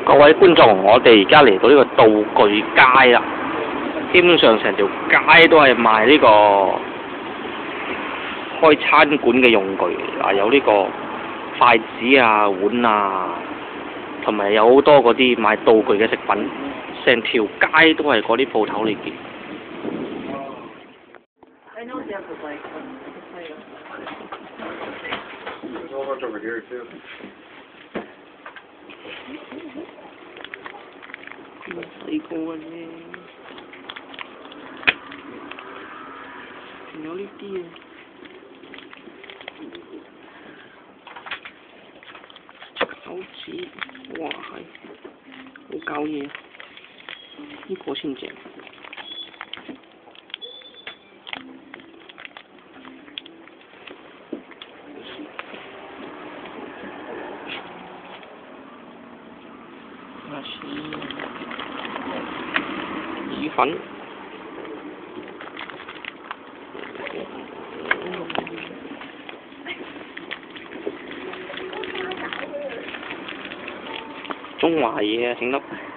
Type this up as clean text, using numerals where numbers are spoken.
各位觀眾，我哋而家嚟到呢個道具街啦，基本上成條街都係賣呢個開餐館嘅用具，有呢個筷子啊、碗啊，同埋有好多嗰啲賣道具嘅食品，成條街都係嗰啲鋪頭嚟嘅。細個嘅啫，仲有呢啲啊，手指，哇係，好搞嘢，呢個先正。意粉，中華嘢啊，整得〜